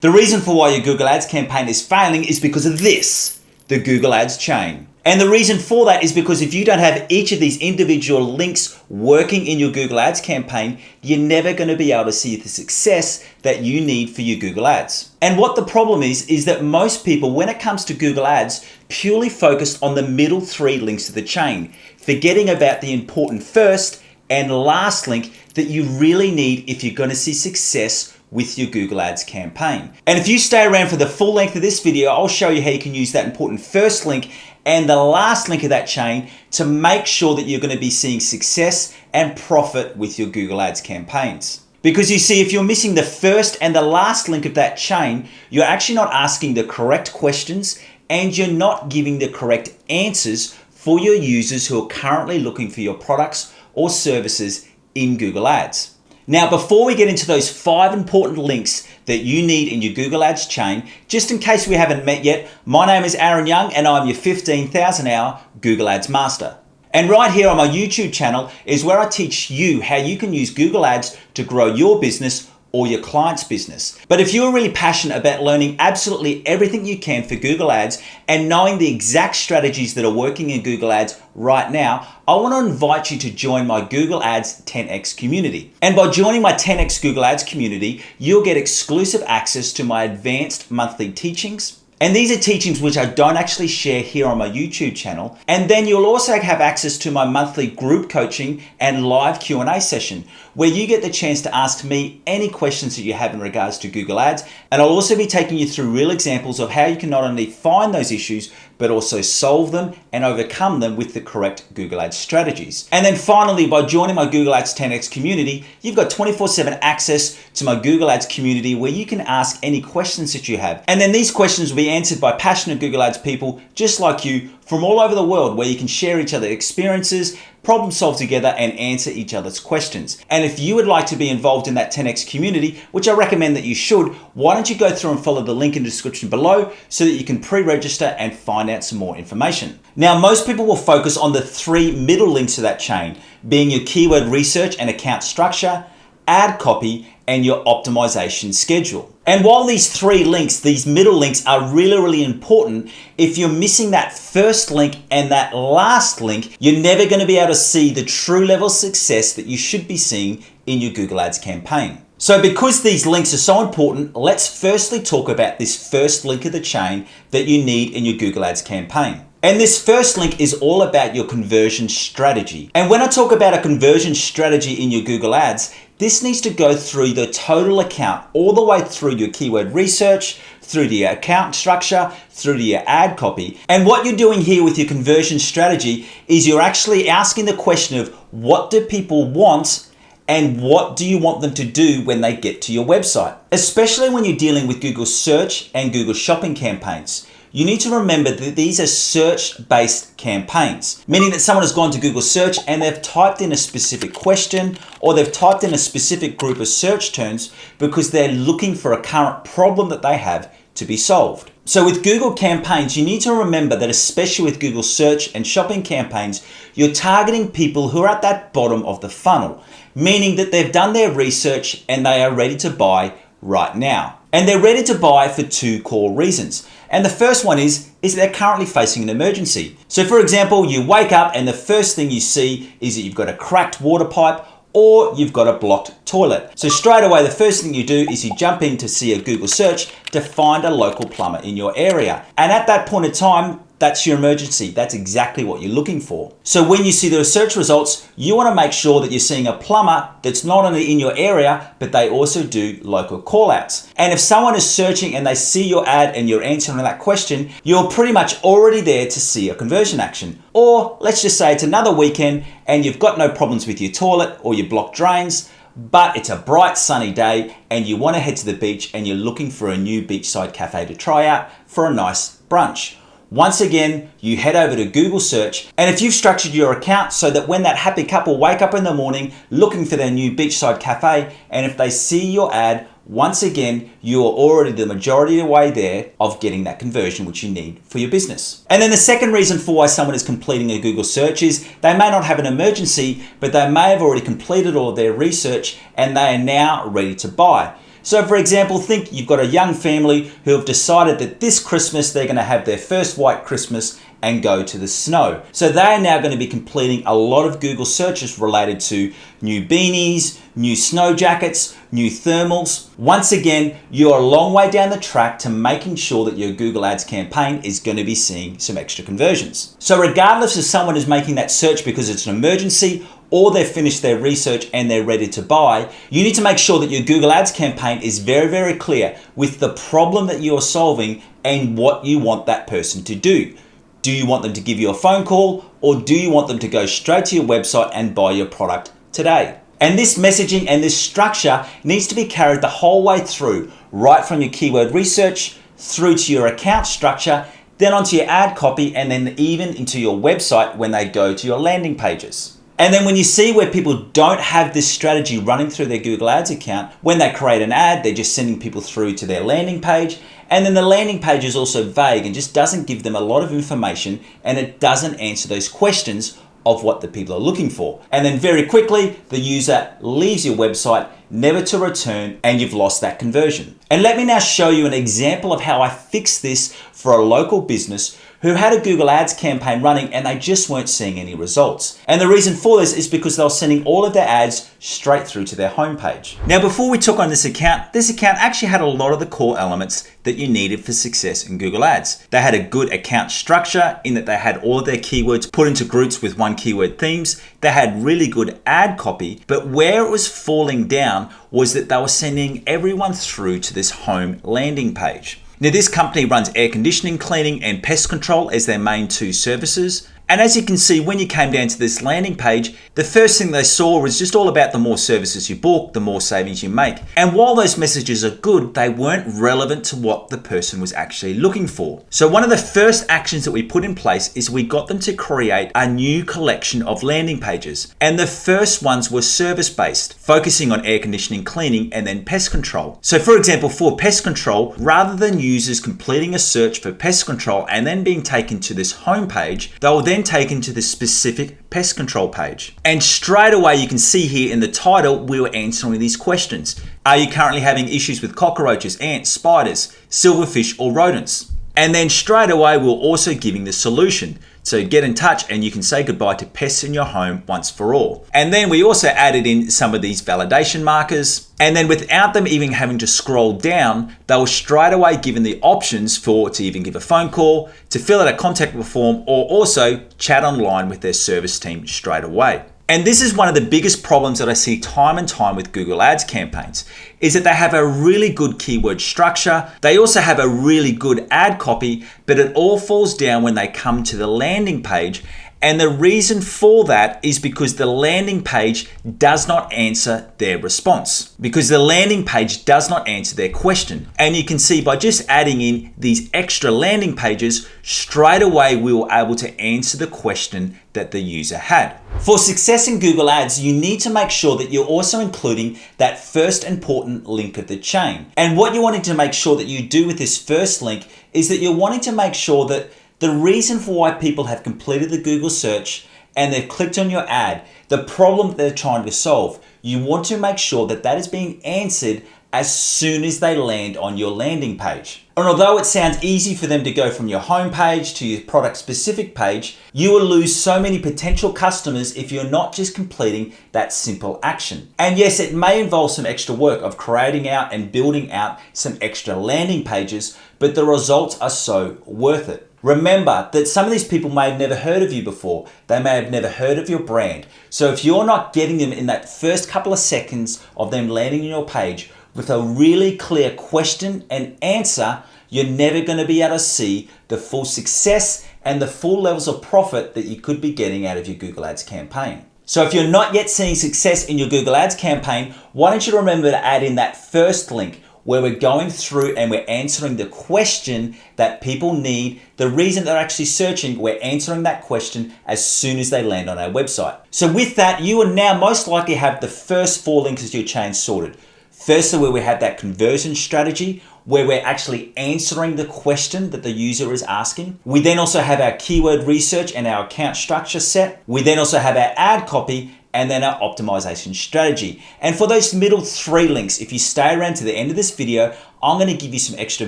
The reason for why your Google Ads campaign is failing is because of this, the Google Ads chain. And the reason for that is because if you don't have each of these individual links working in your Google Ads campaign, you're never going to be able to see the success that you need for your Google Ads. And what the problem is that most people, when it comes to Google Ads, purely focus on the middle three links of the chain, forgetting about the important first and last link that you really need if you're going to see success with your Google Ads campaign. And if you stay around for the full length of this video, I'll show you how you can use that important first link and the last link of that chain to make sure that you're going to be seeing success and profit with your Google Ads campaigns. Because you see, if you're missing the first and the last link of that chain, you're actually not asking the correct questions and you're not giving the correct answers for your users who are currently looking for your products or services in Google Ads. Now, before we get into those 5 important links that you need in your Google Ads chain, just in case we haven't met yet, my name is Aaron Young and I'm your 15,000 hour Google Ads master. And right here on my YouTube channel is where I teach you how you can use Google Ads to grow your business or your client's business. But if you're really passionate about learning absolutely everything you can for Google Ads and knowing the exact strategies that are working in Google Ads right now, I want to invite you to join my Google Ads 10X community. And by joining my 10X Google Ads community, you'll get exclusive access to my advanced monthly teachings. And these are teachings which I don't actually share here on my YouTube channel. And then you'll also have access to my monthly group coaching and live Q&A session, where you get the chance to ask me any questions that you have in regards to Google Ads. And I'll also be taking you through real examples of how you can not only find those issues, but also solve them and overcome them with the correct Google Ads strategies. And then finally, by joining my Google Ads 10X community, you've got 24/7 access to my Google Ads community where you can ask any questions that you have. And then these questions will be answered by passionate Google Ads people just like you from all over the world, where you can share each other's experiences, problem solve together and answer each other's questions. And if you would like to be involved in that 10X community, which I recommend that you should, why don't you go through and follow the link in the description below so that you can pre-register and find out some more information. Now, most people will focus on the 3 middle links to that chain, being your keyword research and account structure, ad copy, and your optimization schedule. And while these 3 links, these middle links are really important, if you're missing that first link and that last link, you're never going to be able to see the true level of success that you should be seeing in your Google Ads campaign. So because these links are so important, let's firstly talk about this first link of the chain that you need in your Google Ads campaign. And this first link is all about your conversion strategy. And when I talk about a conversion strategy in your Google Ads, this needs to go through the total account, all the way through your keyword research, through to your account structure, through to your ad copy. And what you're doing here with your conversion strategy is you're actually asking the question of what do people want and what do you want them to do when they get to your website? Especially when you're dealing with Google search and Google shopping campaigns. You need to remember that these are search-based campaigns, meaning that someone has gone to Google search and they've typed in a specific question or they've typed in a specific group of search terms because they're looking for a current problem that they have to be solved. So with Google campaigns, you need to remember that especially with Google search and shopping campaigns, you're targeting people who are at that bottom of the funnel, meaning that they've done their research and they are ready to buy right now. And they're ready to buy for 2 core reasons. And the first one is they're currently facing an emergency. So for example, you wake up and the first thing you see is that you've got a cracked water pipe or you've got a blocked toilet. So straight away, the first thing you do is you jump in to see a Google search to find a local plumber in your area. And at that point in time, that's your emergency. That's exactly what you're looking for. So when you see the search results, you want to make sure that you're seeing a plumber that's not only in your area, but they also do local callouts. And if someone is searching and they see your ad and you're answering that question, you're pretty much already there to see a conversion action. Or let's just say it's another weekend and you've got no problems with your toilet or your blocked drains, but it's a bright sunny day and you want to head to the beach and you're looking for a new beachside cafe to try out for a nice brunch. Once again, you head over to Google search, and if you've structured your account so that when that happy couple wake up in the morning looking for their new beachside cafe, and if they see your ad, once again, you are already the majority of the way there of getting that conversion which you need for your business. And then the second reason for why someone is completing a Google search is they may not have an emergency, but they may have already completed all of their research and they are now ready to buy. So for example, think you've got a young family who have decided that this Christmas they're going to have their first white Christmas and go to the snow. So they are now going to be completing a lot of Google searches related to new beanies, new snow jackets, new thermals. Once again, you're a long way down the track to making sure that your Google Ads campaign is going to be seeing some extra conversions. So regardless of someone who's making that search because it's an emergency or they've finished their research and they're ready to buy, you need to make sure that your Google Ads campaign is very, very clear with the problem that you're solving and what you want that person to do. Do you want them to give you a phone call, or do you want them to go straight to your website and buy your product today? And this messaging and this structure needs to be carried the whole way through, right from your keyword research through to your account structure, then onto your ad copy, and then even into your website when they go to your landing pages. And then when you see where people don't have this strategy running through their Google Ads account, when they create an ad, they're just sending people through to their landing page. And then the landing page is also vague and just doesn't give them a lot of information, and it doesn't answer those questions of what the people are looking for. And then very quickly, the user leaves your website, never to return, and you've lost that conversion. And let me now show you an example of how I fixed this for a local business who had a Google Ads campaign running and they just weren't seeing any results. And the reason for this is because they were sending all of their ads straight through to their homepage. Now, before we took on this account actually had a lot of the core elements that you needed for success in Google Ads. They had a good account structure in that they had all of their keywords put into groups with one keyword themes. They had really good ad copy, but where it was falling down was that they were sending everyone through to this home landing page. Now, this company runs air conditioning, cleaning, and pest control as their main two services. And as you can see, when you came down to this landing page, the first thing they saw was just all about the more services you book, the more savings you make. And while those messages are good, they weren't relevant to what the person was actually looking for. So one of the first actions that we put in place is we got them to create a new collection of landing pages. And the first ones were service-based, focusing on air conditioning, cleaning, and then pest control. So for example, for pest control, rather than users completing a search for pest control and then being taken to this homepage, they will then taken to the specific pest control page. And straight away, you can see here in the title, we were answering these questions. Are you currently having issues with cockroaches, ants, spiders, silverfish, or rodents? And then straight away, we're also giving the solution. So get in touch and you can say goodbye to pests in your home once for all. And then we also added in some of these validation markers. And then without them even having to scroll down, they were straight away given the options to even give a phone call, to fill out a contact form, or also chat online with their service team straight away. And this is one of the biggest problems that I see time and time with Google Ads campaigns, is that they have a really good keyword structure. They also have a really good ad copy, but it all falls down when they come to the landing page. And the reason for that is because the landing page does not answer their response, because the landing page does not answer their question. And you can see by just adding in these extra landing pages, straight away we were able to answer the question that the user had. For success in Google Ads, you need to make sure that you're also including that first important link of the chain. And what you're wanting to make sure that you do with this first link is that you're wanting to make sure that the reason for why people have completed the Google search and they've clicked on your ad, the problem that they're trying to solve, you want to make sure that that is being answered as soon as they land on your landing page. And although it sounds easy for them to go from your home page to your product specific page, you will lose so many potential customers if you're not just completing that simple action. And yes, it may involve some extra work of creating out and building out some extra landing pages, but the results are so worth it. Remember that some of these people may have never heard of you before. They may have never heard of your brand. So if you're not getting them in that first couple of seconds of them landing on your page with a really clear question and answer, you're never going to be able to see the full success and the full levels of profit that you could be getting out of your Google Ads campaign. So if you're not yet seeing success in your Google Ads campaign, why don't you remember to add in that first link where we're going through and we're answering the question that people need, the reason they're actually searching, we're answering that question as soon as they land on our website. So with that, you will now most likely have the first 4 links of your chain sorted. Firstly, where we have that conversion strategy, where we're actually answering the question that the user is asking. We then also have our keyword research and our account structure set. We then also have our ad copy, and then our optimization strategy. And for those middle 3 links, if you stay around to the end of this video, I'm going to give you some extra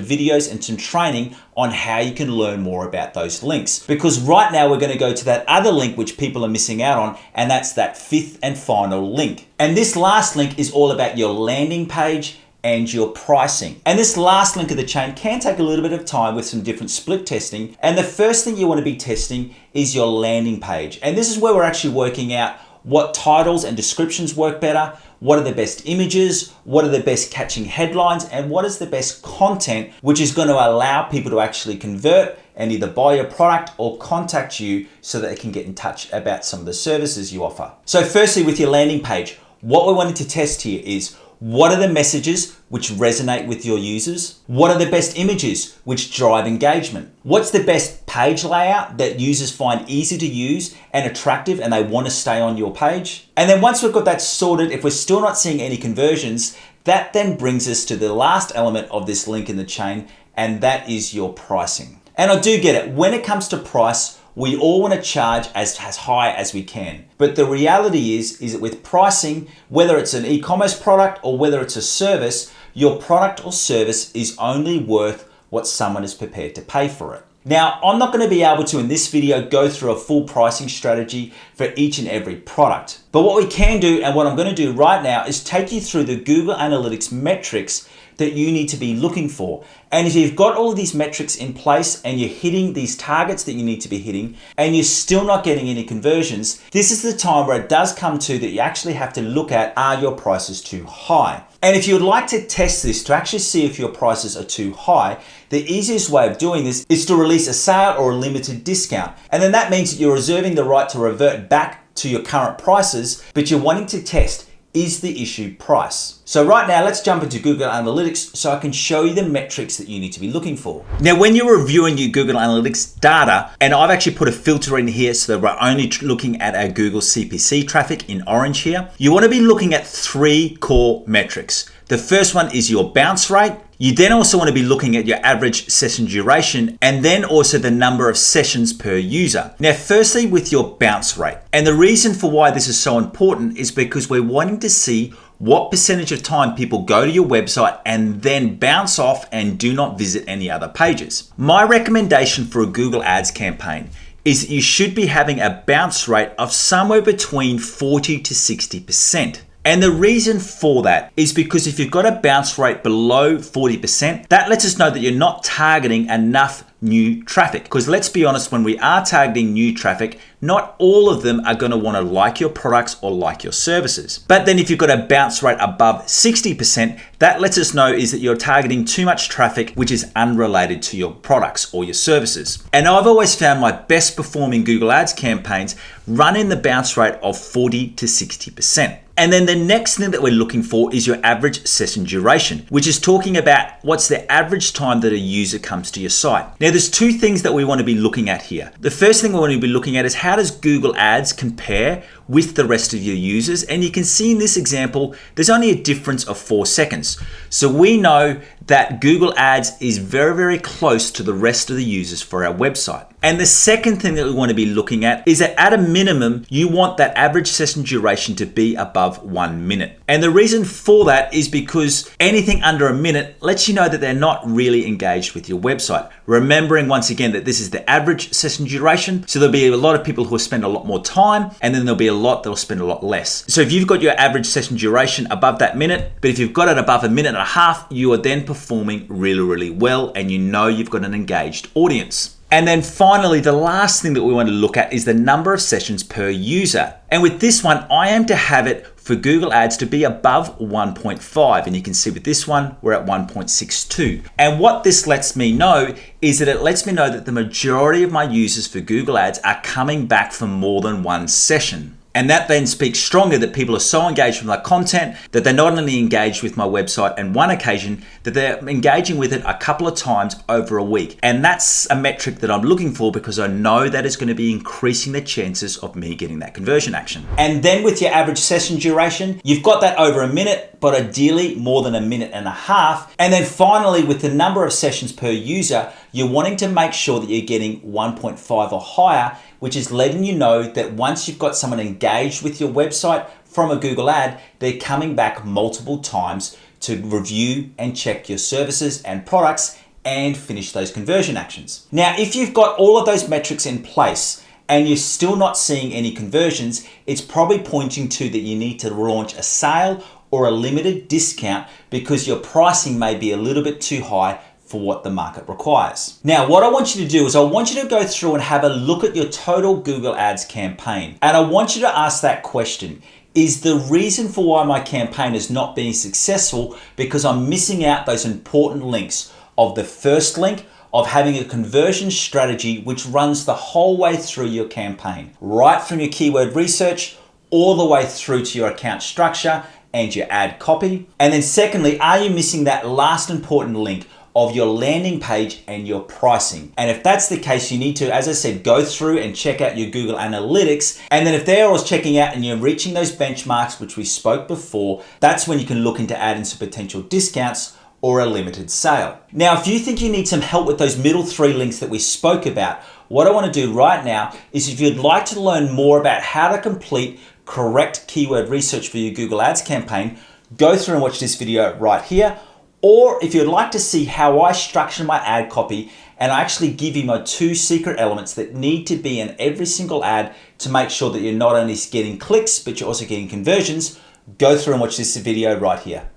videos and some training on how you can learn more about those links. Because right now we're going to go to that other link which people are missing out on, and that's that 5th and final link. And this last link is all about your landing page and your pricing. And this last link of the chain can take a little bit of time with some different split testing. And the first thing you want to be testing is your landing page. And this is where we're actually working out what titles and descriptions work better, what are the best images, what are the best catching headlines, and what is the best content which is going to allow people to actually convert and either buy your product or contact you so that they can get in touch about some of the services you offer. So firstly, with your landing page, what we wanted to test here is what are the messages which resonate with your users? What are the best images which drive engagement? What's the best page layout that users find easy to use and attractive and they want to stay on your page? And then once we've got that sorted, if we're still not seeing any conversions, that then brings us to the last element of this link in the chain, and that is your pricing. And I do get it, when it comes to price, we all want to charge as high as we can. But the reality is that with pricing, whether it's an e-commerce product or whether it's a service, your product or service is only worth what someone is prepared to pay for it. Now, I'm not going to be able to in this video go through a full pricing strategy for each and every product. But what we can do, and what I'm going to do right now, is take you through the Google Analytics metrics that you need to be looking for. And if you've got all of these metrics in place and you're hitting these targets that you need to be hitting and you're still not getting any conversions, this is the time where it does come to that you actually have to look at, are your prices too high? And if you would like to test this to actually see if your prices are too high, the easiest way of doing this is to release a sale or a limited discount. And then that means that you're reserving the right to revert back to your current prices, but you're wanting to test, is the issue price? So right now, let's jump into Google Analytics so I can show you the metrics that you need to be looking for. Now, when you're reviewing your Google Analytics data, and I've actually put a filter in here so that we're only looking at our Google CPC traffic in orange here, you want to be looking at 3 core metrics. The first one is your bounce rate. You then also want to be looking at your average session duration and then also the number of sessions per user. Now, firstly, with your bounce rate. And the reason for why this is so important is because we're wanting to see what percentage of time people go to your website and then bounce off and do not visit any other pages. My recommendation for a Google Ads campaign is that you should be having a bounce rate of somewhere between 40 to 60%. And the reason for that is because if you've got a bounce rate below 40%, that lets us know that you're not targeting enough new traffic. Because let's be honest, when we are targeting new traffic, not all of them are going to want to like your products or like your services. But then if you've got a bounce rate above 60%, that lets us know is that you're targeting too much traffic which is unrelated to your products or your services. And I've always found my best performing Google Ads campaigns run in the bounce rate of 40 to 60%. And then the next thing that we're looking for is your average session duration, which is talking about what's the average time that a user comes to your site. Now, there's 2 things that we want to be looking at here. The first thing we want to be looking at is how does Google Ads compare with the rest of your users? And you can see in this example, there's only a difference of 4 seconds. So we know that Google Ads is very, very close to the rest of the users for our website. And the second thing that we want to be looking at is that at a minimum, you want that average session duration to be above 1 minute. And the reason for that is because anything under a minute lets you know that they're not really engaged with your website. Remembering once again that this is the average session duration. So there'll be a lot of people who will spend a lot more time, and then there'll be a lot that will spend a lot less. So if you've got your average session duration above that minute, but if you've got it above 1.5 minutes, you are then performing really, really well, and you know you've got an engaged audience. And then finally, the last thing that we want to look at is the number of sessions per user. And with this one, I aim to have it for Google Ads to be above 1.5. And you can see with this one, we're at 1.62. And what this lets me know is that it lets me know that the majority of my users for Google Ads are coming back for more than 1 session. And that then speaks stronger that people are so engaged with my content that they're not only engaged with my website on 1 occasion, that they're engaging with it a couple of times over a week. And that's a metric that I'm looking for because I know that is going to be increasing the chances of me getting that conversion action. And then with your average session duration, you've got that over 1 minute, but ideally more than 1.5 minutes. And then finally, with the number of sessions per user, you're wanting to make sure that you're getting 1.5 or higher, which is letting you know that once you've got someone engaged with your website from a Google ad, they're coming back multiple times to review and check your services and products and finish those conversion actions. Now, if you've got all of those metrics in place and you're still not seeing any conversions, it's probably pointing to that you need to launch a sale or a limited discount because your pricing may be a little bit too high for what the market requires. Now, what I want you to do is I want you to go through and have a look at your total Google Ads campaign. And I want you to ask that question. Is the reason for why my campaign is not being successful because I'm missing out those important links of the first link, of having a conversion strategy which runs the whole way through your campaign, right from your keyword research all the way through to your account structure and your ad copy? And then secondly, are you missing that last important link of your landing page and your pricing? And if that's the case, you need to, as I said, go through and check out your Google Analytics. And then if they're always checking out and you're reaching those benchmarks, which we spoke before, that's when you can look into adding some potential discounts or a limited sale. Now, if you think you need some help with those middle three links that we spoke about, what I want to do right now is if you'd like to learn more about how to complete correct keyword research for your Google Ads campaign, go through and watch this video right here. Or if you'd like to see how I structure my ad copy and I actually give you my 2 secret elements that need to be in every single ad to make sure that you're not only getting clicks, but you're also getting conversions, go through and watch this video right here.